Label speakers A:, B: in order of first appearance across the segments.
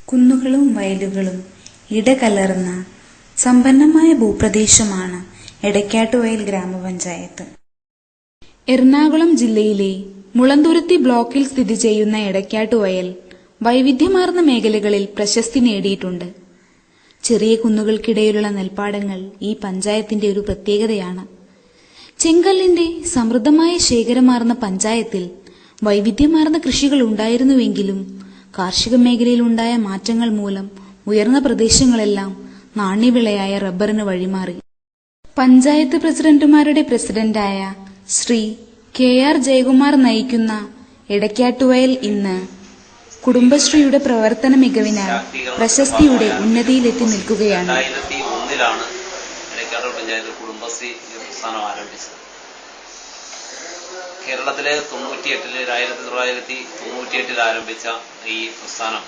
A: കുന്നുകളും വയലുകളും ഇടകലർന്ന സമ്പന്നമായ ഭൂപ്രദേശമാണ് എടക്കാട്ടുവയൽ ഗ്രാമപഞ്ചായത്ത്. എറണാകുളം ജില്ലയിലെ മുളന്തുരുത്തി ബ്ലോക്കിൽ സ്ഥിതി ചെയ്യുന്ന എടക്കാട്ടുവയൽ വൈവിധ്യമാർന്ന മേഖലകളിൽ പ്രശസ്തി നേടിയിട്ടുണ്ട്. ചെറിയ കുന്നുകൾക്കിടയിലുള്ള നെൽപ്പാടങ്ങൾ ഈ പഞ്ചായത്തിന്റെ ഒരു പ്രത്യേകതയാണ്. ചെങ്കല്ലിന്റെ സമൃദ്ധമായ ശേഖരമാർന്ന പഞ്ചായത്തിൽ വൈവിധ്യമാർന്ന കൃഷികൾ ഉണ്ടായിരുന്നുവെങ്കിലും കാർഷിക മേഖലയിലുണ്ടായ മാറ്റങ്ങൾ മൂലം ഉയർന്ന പ്രദേശങ്ങളെല്ലാം നാണ്യവിളയായ റബ്ബറിന് വഴിമാറി. പഞ്ചായത്ത് പ്രസിഡന്റുമാരുടെ പ്രസിഡന്റായ ശ്രീ KR ജയകുമാർ നയിക്കുന്ന എടക്കാട്ടുവയൽ ഇന്ന് കുടുംബശ്രീയുടെ പ്രവർത്തന മികവിനാൽ പ്രശസ്തിയുടെ ഉന്നതിയിലെത്തി നിൽക്കുകയാണ്.
B: കേരളത്തിലെ 1998 ആരംഭിച്ച ഈ പ്രസ്ഥാനം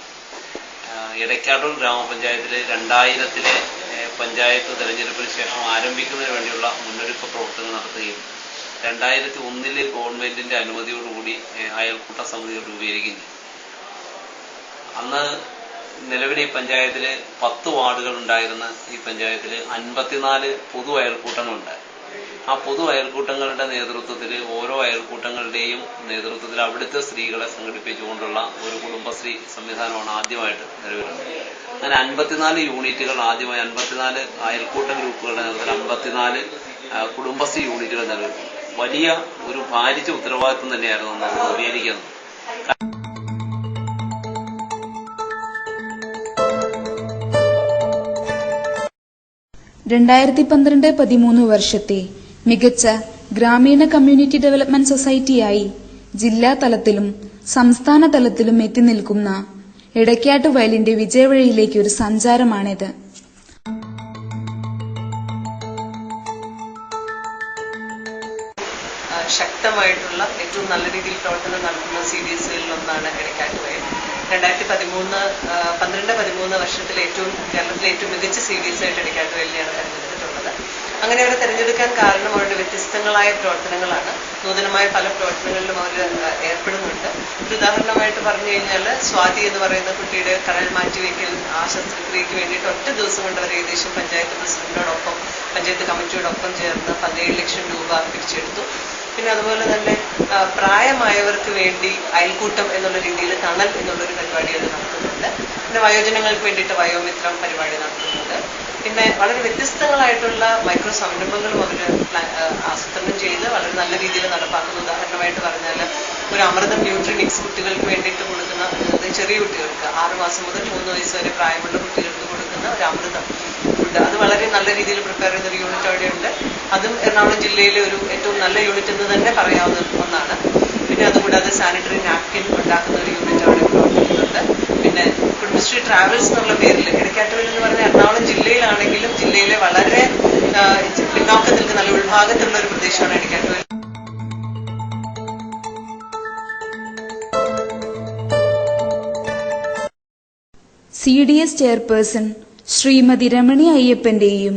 B: എടക്കാട്ടൂർ ഗ്രാമപഞ്ചായത്തിലെ 2000 പഞ്ചായത്ത് തെരഞ്ഞെടുപ്പിന് ശേഷം ആരംഭിക്കുന്നതിന് വേണ്ടിയുള്ള മുന്നൊരുക്ക പ്രവർത്തനങ്ങൾ നടത്തുകയും 2001 ഗവൺമെന്റിന്റെ അനുമതിയോടുകൂടി അയൽക്കൂട്ട സമിതികൾ രൂപീകരിക്കുന്നു. അന്ന് നിലവിൽ ഈ പഞ്ചായത്തില് 10 വാർഡുകൾ ഉണ്ടായിരുന്ന ഈ പഞ്ചായത്തിൽ 54 പൊതു അയൽക്കൂട്ടങ്ങളുണ്ടായി. ആ പൊതു അയൽക്കൂട്ടങ്ങളുടെ നേതൃത്വത്തിൽ ഓരോ അയൽക്കൂട്ടങ്ങളുടെയും നേതൃത്വത്തിൽ അവിടുത്തെ സ്ത്രീകളെ സംഘടിപ്പിച്ചുകൊണ്ടുള്ള ഒരു കുടുംബശ്രീ സംവിധാനമാണ് ആദ്യമായിട്ട് നിലവിലുള്ളത്. അങ്ങനെ 54 യൂണിറ്റുകൾ ആദ്യമായി 54 അയൽക്കൂട്ട ഗ്രൂപ്പുകളുടെ നേതൃത്വത്തിൽ 54 കുടുംബശ്രീ യൂണിറ്റുകൾ നിലവിലുണ്ട്. വലിയ ഒരു ഭാരിച്ച ഉത്തരവാദിത്വം തന്നെയായിരുന്നു നമ്മൾ ഉപയോഗിക്കുന്നത്.
A: 2012-13 വർഷത്തെ മികച്ച ഗ്രാമീണ കമ്മ്യൂണിറ്റി ഡെവലപ്മെന്റ് സൊസൈറ്റിയായി ജില്ലാ തലത്തിലും സംസ്ഥാന തലത്തിലും എത്തി നിൽക്കുന്ന എടക്കാട്ടുവയലിന്റെ വിജയവഴിയിലേക്ക് ഒരു സഞ്ചാരമാണിത്.
C: ശക്തമായിട്ടുള്ള ഏറ്റവും നല്ല രീതിയിൽ പ്രവർത്തനം നടത്തുന്ന CDSകളിൽ ഒന്നാണ് എടക്കാട്ടുവയൽ. 2012-13 വർഷത്തിലെ കേരളത്തിലെ ഏറ്റവും മികച്ച CDS ആയിട്ട് എടക്കാട്ടുവയലിനെയാണ് തെരഞ്ഞെടുത്തിട്ടുള്ളത്. അങ്ങനെ അവരെ തെരഞ്ഞെടുക്കാൻ കാരണം അവരുടെ വ്യത്യസ്തങ്ങളായ പ്രവർത്തനങ്ങളാണ്. നൂതനമായ പല പ്രവർത്തനങ്ങളിലും അവർ ഏർപ്പെടുന്നുണ്ട്. ഒരു ഉദാഹരണമായിട്ട് പറഞ്ഞു കഴിഞ്ഞാൽ സ്വാതി എന്ന് പറയുന്ന കുട്ടിയുടെ കരൾ മാറ്റിവെക്കൽ ആ ശസ്ത്രക്രിയയ്ക്ക് വേണ്ടിയിട്ട് ഒറ്റ ദിവസം കൊണ്ട് അവർ ഏകദേശം പഞ്ചായത്ത് പ്രസിഡന്റിനോടൊപ്പം പഞ്ചായത്ത് കമ്മിറ്റിയോടൊപ്പം ചേർന്ന് 17 ലക്ഷം രൂപ പിരിച്ചെടുത്തു. പിന്നെ അതുപോലെ തന്നെ പ്രായമായവർക്ക് വേണ്ടി അയൽക്കൂട്ടം എന്നുള്ള രീതിയിൽ തണൽ എന്നുള്ളൊരു പരിപാടി അത് നടത്തുന്നുണ്ട്. പിന്നെ വയോജനങ്ങൾക്ക് വേണ്ടിയിട്ട് വയോമിത്രം പരിപാടി നടത്തുന്നുണ്ട്. പിന്നെ വളരെ വ്യത്യസ്തങ്ങളായിട്ടുള്ള മൈക്രോ സംരംഭങ്ങളും അവർ ആസൂത്രണം ചെയ്ത് വളരെ നല്ല രീതിയിൽ നടപ്പാക്കുന്ന. ഉദാഹരണമായിട്ട് പറഞ്ഞാൽ ഒരു അമൃതം ന്യൂട്രിമിക്സ് കുട്ടികൾക്ക് വേണ്ടിയിട്ട് കൊടുക്കുന്ന, ചെറിയ കുട്ടികൾക്ക് 6 മാസം മുതൽ 3 വയസ്സ് വരെ പ്രായമുള്ള കുട്ടികൾക്ക് കൊടുക്കുന്ന ഒരു അമൃതം ഫുഡ്, അത് വളരെ നല്ല രീതിയിൽ പ്രിപ്പയർ ചെയ്യുന്ന ഒരു യൂണിറ്റ് അവിടെയുണ്ട്. അതും എറണാകുളം ജില്ലയിലെ ഒരു ഏറ്റവും നല്ല യൂണിറ്റ് എന്ന് തന്നെ പറയാവുന്ന ഒന്നാണ്. പിന്നെ അതുകൂടാതെ സാനിറ്ററി നാപ്കിൻ ഉണ്ടാക്കുന്ന ഒരു യൂണിറ്റ് അവിടെ പ്രവർത്തിക്കുന്നുണ്ട്. പിന്നെ കുടുംബശ്രീ ട്രാവൽസ് എന്നുള്ള പേരിൽ എടക്കാട്ടുവയൽ എന്ന് പറഞ്ഞാൽ എറണാകുളം ജില്ലയിലാണെങ്കിലും ജില്ലയിലെ വളരെ പിന്നോക്കം നിൽക്കുന്ന നല്ല ഉൾഭാഗത്തുള്ള ഒരു പ്രദേശമാണ് എടക്കാട്ടുവയൽ.
A: CDS ചെയർപേഴ്സൺ ശ്രീമതി രമണി അയ്യപ്പന്റെയും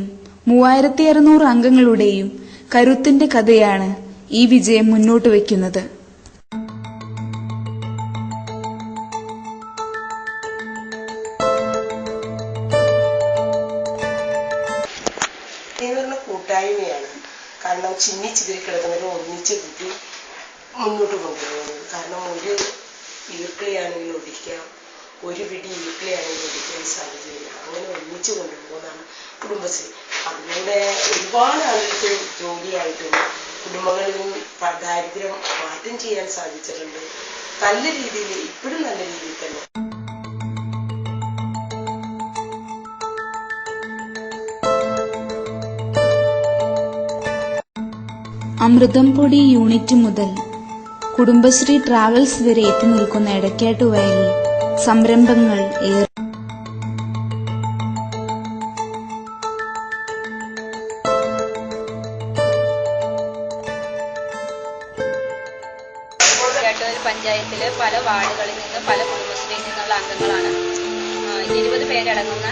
A: 3600 അംഗങ്ങളുടെയും കരുത്തിന്റെ കഥയാണ് ഈ വിജയം മുന്നോട്ട് വയ്ക്കുന്നത്.
D: കൂട്ടായ്മയാണ്. കാരണം ചിന്നി കിടക്കുന്നവരെ ഒന്നിച്ച് കൂട്ടി മുന്നോട്ട് കൊണ്ടുപോകുന്നത്. കാരണം ഒരു ഈർക്കിളിയാണെങ്കിൽ ഒടിക്കാം, ഒരു പിടി ഈർക്കിളിയാണെങ്കിൽ ഒടിക്കാൻ സാധിക്കില്ല. അങ്ങനെ ഒന്നിച്ച് കൊണ്ടുപോകുന്നതാണ് കുടുംബശ്രീ. അതിലൂടെ ഒരുപാട് ആളുകൾക്ക് ജോലിയായിട്ടുണ്ട്. കുടുംബങ്ങളിൽ നിന്നും ദാരിദ്ര്യം മാറ്റം ചെയ്യാൻ സാധിച്ചിട്ടുണ്ട്. നല്ല രീതിയിൽ, ഇപ്പോഴും നല്ല രീതിയിൽ തന്നെ.
A: അമൃതം പൊടി യൂണിറ്റ് മുതൽ കുടുംബശ്രീ ട്രാവൽസ് വരെ എത്തി നിൽക്കുന്ന എടക്കാട്ടുവയലിൽ സംരംഭങ്ങൾ ഏറെ.
E: എടക്കാട്ടുവയൽ പഞ്ചായത്തിലെ പല വാർഡുകളിൽ നിന്ന് പല കുടുംബശ്രീയിൽ നിന്നുള്ള അംഗങ്ങളാണ്. 20 പേരടങ്ങുന്ന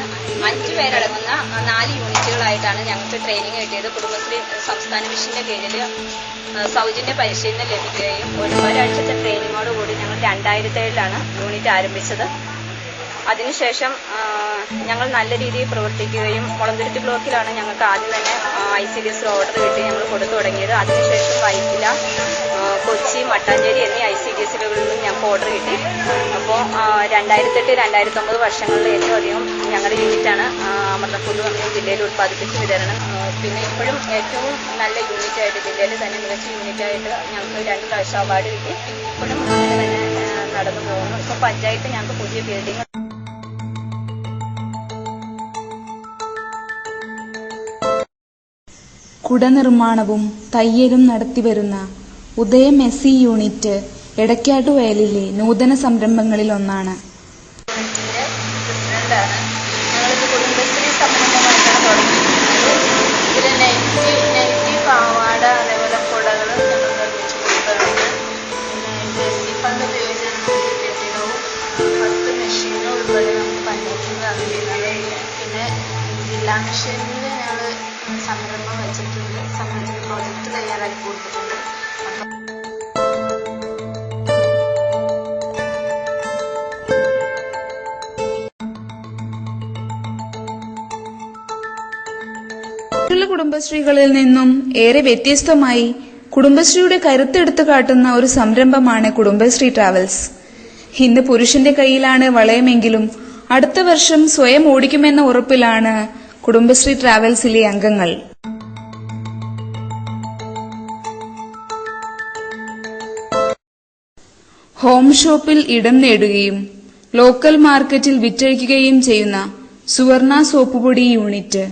E: 5 പേരടങ്ങുന്ന 4 യൂണിറ്റുകളായിട്ടാണ് ഞങ്ങൾക്ക് ട്രെയിനിങ് കിട്ടിയത്. കുടുംബശ്രീ സംസ്ഥാന മിഷന്റെ കീഴിൽ സൗജന്യ പരിശീലനം ലഭിക്കുകയും ഒരാഴ്ചത്തെ ട്രെയിനിങ്ങോടുകൂടി ഞങ്ങൾ 2007 യൂണിറ്റ് ആരംഭിച്ചത്. അതിനുശേഷം ഞങ്ങൾ നല്ല രീതിയിൽ പ്രവർത്തിക്കുകയും മുളന്തുരുത്തി ബ്ലോക്കിലാണ് ഞങ്ങൾക്ക് ആദ്യം തന്നെ ICDS ഓർഡർ കിട്ടി ഞങ്ങൾ കൊടുത്തു തുടങ്ങിയത്. അതിനുശേഷം വൈറ്റില, കൊച്ചി, മട്ടാഞ്ചേരി എന്നീ ICDSകളിൽ നിന്നും ഞങ്ങൾക്ക് ഓർഡർ കിട്ടി. അപ്പോൾ 2008-2009 വർഷങ്ങളിൽ ഏറ്റവും അധികം ഞങ്ങളുടെ യൂണിറ്റാണ് അമൃതപ്പൊടി ജില്ലയിൽ ഉത്പാദിപ്പിച്ച് വിതരണം. പിന്നെ ഇപ്പോഴും ഏറ്റവും നല്ല യൂണിറ്റായിട്ട് ജില്ലയിൽ തന്നെ മികച്ച യൂണിറ്റായിട്ട് ഞങ്ങൾക്ക് 2 പ്രാവശ്യം അവാർഡ് കിട്ടി. ഇപ്പോഴും അങ്ങനെ തന്നെ നടന്നു പോകുന്നു. ഇപ്പോൾ പഞ്ചായത്ത് ഞങ്ങൾക്ക് പുതിയ ബിൽഡിംഗ്
A: കുടനിർമ്മാണവും തയ്യലും നടത്തിവരുന്ന ഉദയം SC യൂണിറ്റ് എടക്കാട്ടുവയലിലെ നൂതന സംരംഭങ്ങളിൽ ഒന്നാണ്.
E: പ്രസിഡന്റാണ്. ഞങ്ങളിപ്പോൾ കുടുംബശ്രീ സംരംഭമായിട്ടാണ് തുടങ്ങിയിരിക്കുന്നത്. ഇതിൽ നെയ്റ്റി പാവാട അതേപോലെ കുടകൾ ഞങ്ങൾ നിർമ്മിച്ചു കൊടുക്കുന്നുണ്ട്. പിന്നെ SC ഫണ്ട് ഉപയോഗിച്ച് കെട്ടിടവും 10 മെഷീനും ഉൾപ്പെടെ നമുക്ക് പഞ്ചായത്തിൽ നിന്ന് ചെയ്യുന്നത്. പിന്നെ ജില്ലാ മിഷനിൽ ഞങ്ങൾ സംരംഭം വെച്ചിട്ടുണ്ട്. സംരംഭത്തിന് പ്രോജക്റ്റ് തയ്യാറാക്കി കൊടുത്തിട്ടുണ്ട്.
A: മറ്റുള്ള കുടുംബശ്രീകളിൽ നിന്നും ഏറെ വ്യത്യസ്തമായി കുടുംബശ്രീയുടെ കരുത്തെടുത്തു കാട്ടുന്ന ഒരു സംരംഭമാണ് കുടുംബശ്രീ ട്രാവൽസ്. ഇന്ന് പുരുഷന്റെ കയ്യിലാണ് വളയമെങ്കിലും അടുത്ത വർഷം സ്വയം ഓടിക്കുമെന്ന ഉറപ്പിലാണ് കുടുംബശ്രീ ട്രാവൽസിലെ അംഗങ്ങൾ. ഹോം ഷോപ്പിൽ ഇടം നേടുകയും ലോക്കൽ മാർക്കറ്റിൽ വിറ്റഴിക്കുകയും ചെയ്യുന്ന സുവർണ സോപ്പുപൊടി യൂണിറ്റ്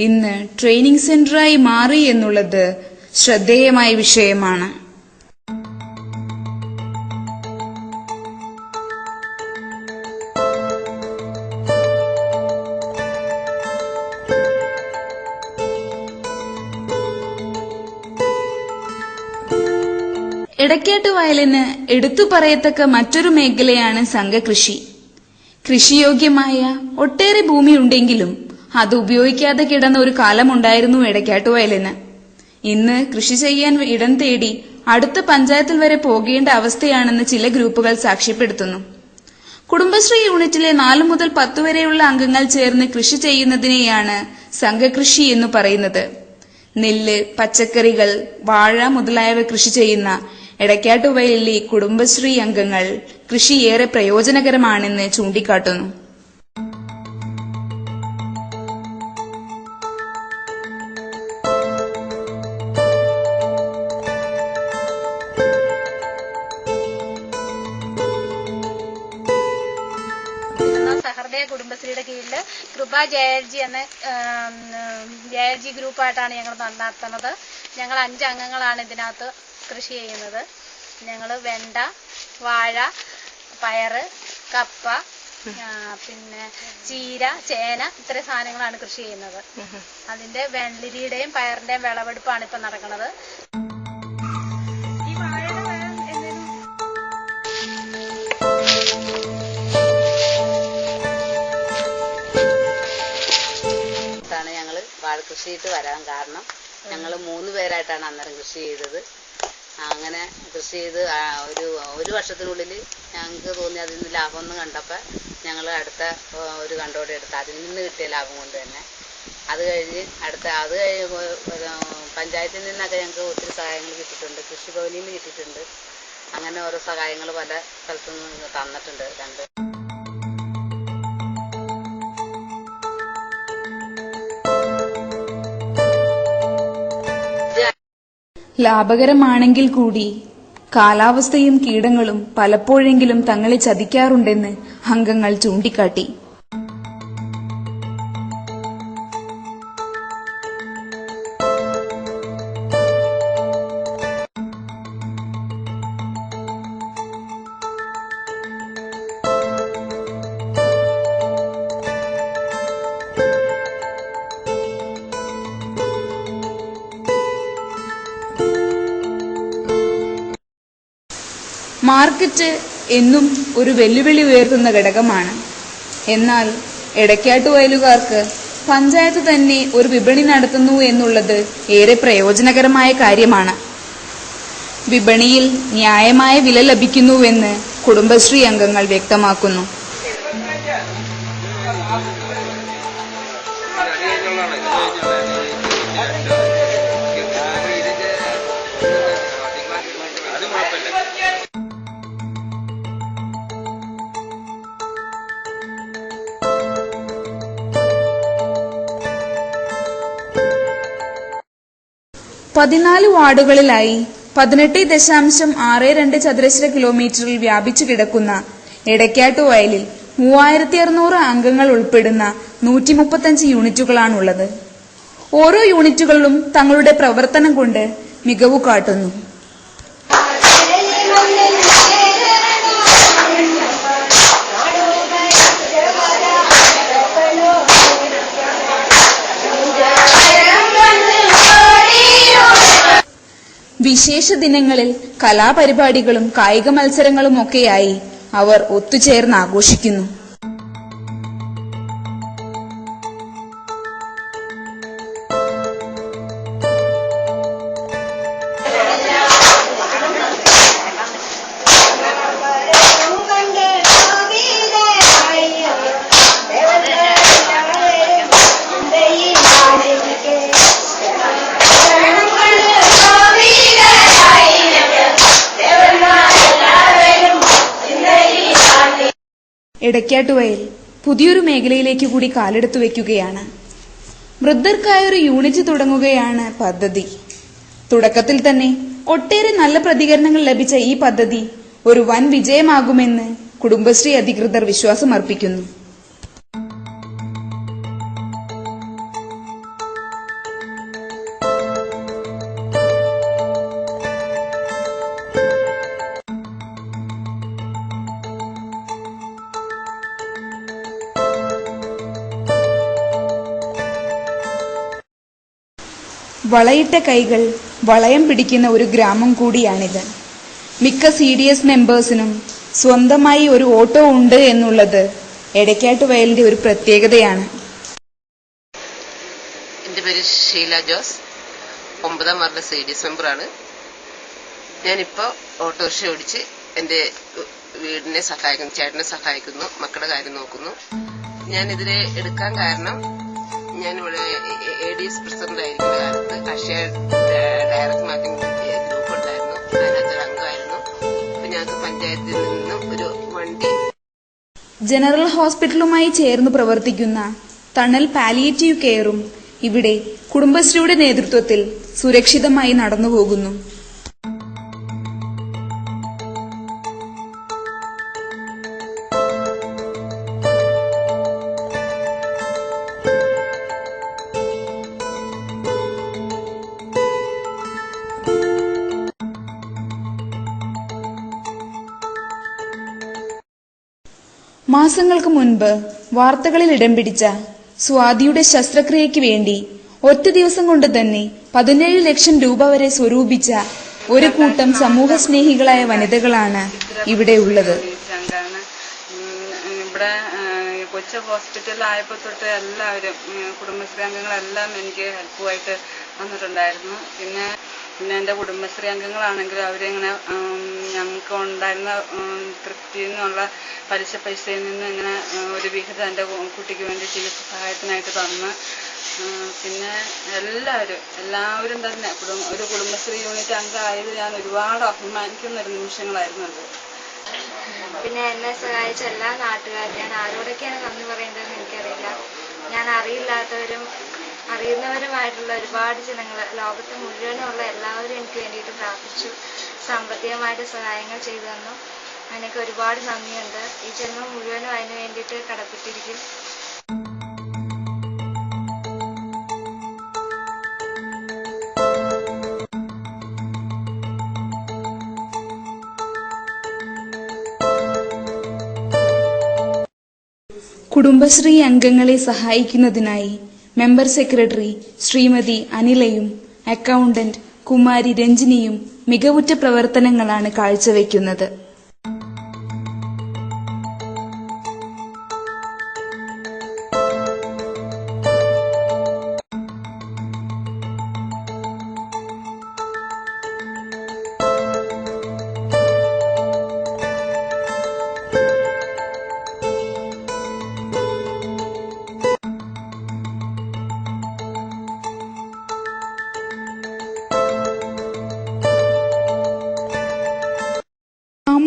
A: ഇന്ന് ട്രെയിനിംഗ് സെന്ററായി മാറി എന്നുള്ളത് ശ്രദ്ധേയമായ വിഷയമാണ്. എടക്കാട്ടുവയലിന് എടുത്തു പറയത്തക്ക മറ്റൊരു മേഖലയാണ് സംഘകൃഷി. കൃഷിയോഗ്യമായ ഒട്ടേറെ ഭൂമിയുണ്ടെങ്കിലും അത് ഉപയോഗിക്കാതെ കിടന്ന ഒരു കാലമുണ്ടായിരുന്നു എടക്കാട്ടുവയലിന്. ഇന്ന് കൃഷി ചെയ്യാൻ ഇടം തേടി അടുത്ത പഞ്ചായത്തിൽ വരെ പോകേണ്ട അവസ്ഥയാണെന്ന് ചില ഗ്രൂപ്പുകൾ സാക്ഷ്യപ്പെടുത്തുന്നു. കുടുംബശ്രീ യൂണിറ്റിലെ 4 മുതൽ 10 വരെയുള്ള അംഗങ്ങൾ ചേർന്ന് കൃഷി ചെയ്യുന്നതിനെയാണ് സംഘകൃഷി എന്ന് പറയുന്നത്. നെല്ല്, പച്ചക്കറികൾ, വാഴ മുതലായവ കൃഷി ചെയ്യുന്ന എടക്കാട്ടുവയലിലെ കുടുംബശ്രീ അംഗങ്ങൾ കൃഷി ഏറെ പ്രയോജനകരമാണെന്ന് ചൂണ്ടിക്കാട്ടുന്നു.
E: സഹൃദയ കുടുംബശ്രീയുടെ കീഴിൽ കൃപ JLG എന്ന JLG ഗ്രൂപ്പായിട്ടാണ് ഞങ്ങൾ നടത്തുന്നത്. ഞങ്ങൾ 5 അംഗങ്ങളാണ് ഇതിനകത്ത് കൃഷി ചെയ്യുന്നത്. ഞങ്ങൾ വെണ്ട, വാഴ, പയറ്, കപ്പ, പിന്നെ ചീര, ചേന ഇത്രയും സാധനങ്ങളാണ് കൃഷി ചെയ്യുന്നത്. അതിന്റെ വെള്ളരിയുടെയും പയറിന്റെയും വിളവെടുപ്പാണ് ഇപ്പൊ നടക്കുന്നത്.
F: ഞങ്ങള് വാഴകൃഷിയിട്ട് വരാൻ കാരണം ഞങ്ങൾ 3 പേരായിട്ടാണ് അന്നേരം കൃഷി ചെയ്തത്. അങ്ങനെ കൃഷി ചെയ്ത് ഒരു വർഷത്തിനുള്ളിൽ ഞങ്ങൾക്ക് തോന്നി അതിൽ നിന്ന് ലാഭമൊന്നും കണ്ടപ്പോൾ ഞങ്ങൾ അടുത്ത ഒരു കണ്ടോടെ എടുത്ത് അതിൽ നിന്ന് കിട്ടിയ ലാഭം കൊണ്ട് തന്നെ അത് കഴിഞ്ഞ് പഞ്ചായത്തിൽ നിന്നൊക്കെ ഞങ്ങൾക്ക് ഒത്തിരി സഹായങ്ങൾ കിട്ടിയിട്ടുണ്ട്. കൃഷിഭവനിൽ നിന്ന് കിട്ടിയിട്ടുണ്ട്. അങ്ങനെ ഓരോ സഹായങ്ങൾ പല സ്ഥലത്തു നിന്ന് തന്നിട്ടുണ്ട്.
A: ലാഭകരമാണെങ്കിൽ കൂടി കാലാവസ്ഥയും കീടങ്ങളും പലപ്പോഴെങ്കിലും തങ്ങളെ ചതിക്കാറുണ്ടെന്ന് അംഗങ്ങൾ ചൂണ്ടിക്കാട്ടി. മാർക്കറ്റ് എന്നും ഒരു വെല്ലുവിളി ഉയർത്തുന്ന ഘടകമാണ്. എന്നാൽ എടക്കാട്ടുവയലുകാർക്ക് പഞ്ചായത്ത് തന്നെ ഒരു വിപണി നടത്തുന്നു എന്നുള്ളത് ഏറെ പ്രയോജനകരമായ കാര്യമാണ്. വിപണിയിൽ ന്യായമായ വില ലഭിക്കുന്നുവെന്ന് കുടുംബശ്രീ അംഗങ്ങൾ വ്യക്തമാക്കുന്നു. പതിനാല് വാർഡുകളിലായി 18.62 ചതുരശ്ര കിലോമീറ്ററിൽ വ്യാപിച്ചു കിടക്കുന്ന എടക്കാട്ടുവയലിൽ 3600 അംഗങ്ങൾ ഉൾപ്പെടുന്ന 135 യൂണിറ്റുകളാണുള്ളത്. ഓരോ യൂണിറ്റുകളിലും തങ്ങളുടെ പ്രവർത്തനം കൊണ്ട് മികവു കാട്ടുന്നു. വിശേഷ ദിനങ്ങളിൽ കലാപരിപാടികളും കായിക മത്സരങ്ങളുമൊക്കെയായി അവർ ഒത്തുചേർന്ന് ആഘോഷിക്കുന്നു. എടക്കാട്ടുവയൽ പുതിയൊരു മേഖലയിലേക്ക് കൂടി കാലെടുത്തു വയ്ക്കുകയാണ്. വൃദ്ധർക്കായൊരു യൂണിറ്റ് തുടങ്ങുകയാണ് പദ്ധതി. തുടക്കത്തിൽ തന്നെ ഒട്ടേറെ നല്ല പ്രതികരണങ്ങൾ ലഭിച്ച ഈ പദ്ധതി ഒരു വൻ വിജയമാകുമെന്ന് കുടുംബശ്രീ അധികൃതർ വിശ്വാസമർപ്പിക്കുന്നു. വളയിട്ട കൈകൾ വളയം പിടിക്കുന്ന ഒരു ഗ്രാമം കൂടിയാണിത്. മിക്ക CDS മെമ്പേഴ്സിനും സ്വന്തമായി ഒരു ഓട്ടോ ഉണ്ട് എന്നുള്ളത് എടക്കാട്ടുവയലിന്റെ ഒരു പ്രത്യേകതയാണ്.
G: എൻ്റെ പേര് ഷീല ജോസ്, 9ാം വാർഡിലെ CDS മെമ്പറാണ്. ഞാനിപ്പോൾ ഓട്ടോറിക്ഷ ഓടിച്ച് എൻ്റെ വീടിനെ സഹായിക്കുന്നു, ചേട്ടനെ സഹായിക്കുന്നു, മക്കളുടെ കാര്യം നോക്കുന്നു. ഞാനിതിനെ എടുക്കാൻ കാരണം ഞാനിവിടെ ADS പ്രസിഡന്റ് ആയിരിക്കുന്ന കാലത്ത് അക്ഷയ ഡയറക്ട് മാർക്കറ്റിംഗ് ഗ്രൂപ്പ് ഉണ്ടായിരുന്നു. അതിനകത്തൊരു അംഗമായിരുന്നു. അപ്പൊ ഞങ്ങൾക്ക് പഞ്ചായത്തിൽ നിന്നും ഒരു വണ്ടി.
A: ജനറൽ ഹോസ്പിറ്റലുമായി ചേർന്ന് പ്രവർത്തിക്കുന്ന തണൽ പാലിയേറ്റീവ് കെയറും ഇവിടെ കുടുംബശ്രീയുടെ നേതൃത്വത്തിൽ സുരക്ഷിതമായി നടന്നുപോകുന്നു. മാസങ്ങൾക്ക് മുൻപ് വാർത്തകളിൽ ഇടം പിടിച്ച സ്വാതിയുടെ ശസ്ത്രക്രിയയ്ക്ക് വേണ്ടി ഒറ്റ ദിവസം കൊണ്ട് തന്നെ 17 ലക്ഷം രൂപ വരെ സ്വരൂപിച്ച ഒരു കൂട്ടം സമൂഹ സ്നേഹികളായ വനിതകളാണ് ഇവിടെ ഉള്ളത്.
H: ഇവിടെ കൊച്ചു ഹോസ്പിറ്റലിലായപ്പോൾ തൊട്ട് എല്ലാവരും കുടുംബശ്രീ അംഗങ്ങളെല്ലാം എനിക്ക് ഹെൽപ്പുമായിട്ട് വന്നിട്ടുണ്ടായിരുന്നു. പിന്നെ എൻ്റെ കുടുംബശ്രീ അംഗങ്ങളാണെങ്കിലും അവരിങ്ങനെ ഞങ്ങൾക്ക് ഉണ്ടായിരുന്ന തൃപ്തിയിൽ നിന്നുള്ള പലിശ പൈസയിൽ നിന്ന് ഇങ്ങനെ ഒരു വിഹിതം എൻ്റെ കുട്ടിക്ക് വേണ്ടി ചികിത്സ സഹായത്തിനായിട്ട് തന്ന്. പിന്നെ എല്ലാവരും തന്നെ ഒരു കുടുംബശ്രീ യൂണിറ്റ് അംഗമായത് ഞാൻ ഒരുപാട് അഭിമാനിക്കുന്ന ഒരു നിമിഷങ്ങളായിരുന്നു അത്.
I: പിന്നെ എന്നെ സഹായിച്ച എല്ലാ നാട്ടുകാരും ഞാൻ ആരോടൊക്കെയാണ് നന്ദി പറയേണ്ടതെന്ന് എനിക്കറിയില്ല. ഞാൻ അറിയില്ലാത്തവരും അറിയുന്നവരുമായിട്ടുള്ള ഒരുപാട് ജനങ്ങൾ ലോകത്ത് മുഴുവനുള്ള എല്ലാവരും എനിക്ക് വേണ്ടിയിട്ട് പ്രാർത്ഥിച്ചു, സാമ്പത്തികമായിട്ട് സഹായങ്ങൾ ചെയ്തു തന്നു. എനിക്ക് ഒരുപാട് നന്ദിയുണ്ട്. ഈ ജന്മം മുഴുവനും അതിന് വേണ്ടിയിട്ട് കടപ്പെട്ടിരിക്കും.
A: കുടുംബശ്രീ അംഗങ്ങളെ സഹായിക്കുന്നതിനായി മെമ്പർ സെക്രട്ടറി ശ്രീമതി അനിലയും അക്കൗണ്ടന്റ് കുമാരി രഞ്ജിനിയും മികവുറ്റ പ്രവർത്തനങ്ങളാണ് കാഴ്ചവെക്കുന്നത്.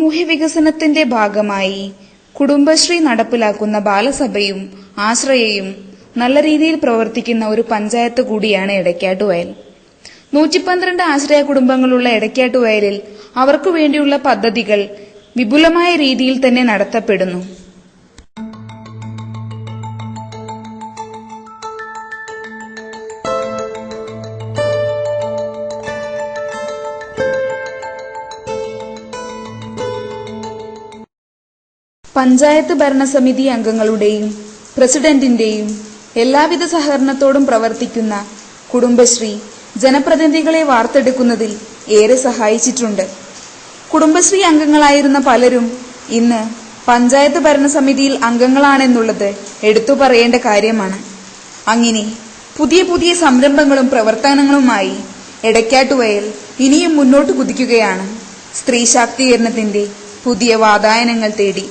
A: സാമൂഹ്യ വികസനത്തിന്റെ ഭാഗമായി കുടുംബശ്രീ നടപ്പിലാക്കുന്ന ബാലസഭയും ആശ്രയയും നല്ല രീതിയിൽ പ്രവർത്തിക്കുന്ന ഒരു പഞ്ചായത്ത് കൂടിയാണ് എടക്കാട്ടുവയൽ. 112 ആശ്രയ കുടുംബങ്ങളുള്ള എടക്കാട്ടുവയലിൽ അവർക്കു വേണ്ടിയുള്ള പദ്ധതികൾ വിപുലമായ രീതിയിൽ തന്നെ നടത്തപ്പെടുന്നു. പഞ്ചായത്ത് ഭരണസമിതി അംഗങ്ങളുടെയും പ്രസിഡന്റിന്റെയും എല്ലാവിധ സഹകരണത്തോടും പ്രവർത്തിക്കുന്ന കുടുംബശ്രീ ജനപ്രതിനിധികളെ വാർത്തെടുക്കുന്നതിൽ ഏറെ സഹായിച്ചിട്ടുണ്ട്. കുടുംബശ്രീ അംഗങ്ങളായിരുന്ന പലരും ഇന്ന് പഞ്ചായത്ത് ഭരണസമിതിയിൽ അംഗങ്ങളാണെന്നുള്ളത് എടുത്തു പറയേണ്ട കാര്യമാണ്. അങ്ങനെ പുതിയ പുതിയ സംരംഭങ്ങളും പ്രവർത്തനങ്ങളുമായി എടക്കാട്ടുവയൽ ഇനിയും മുന്നോട്ട് കുതിക്കുകയാണ് സ്ത്രീ ശാക്തീകരണത്തിന്റെ പുതിയ വാതായനങ്ങൾ തേടി.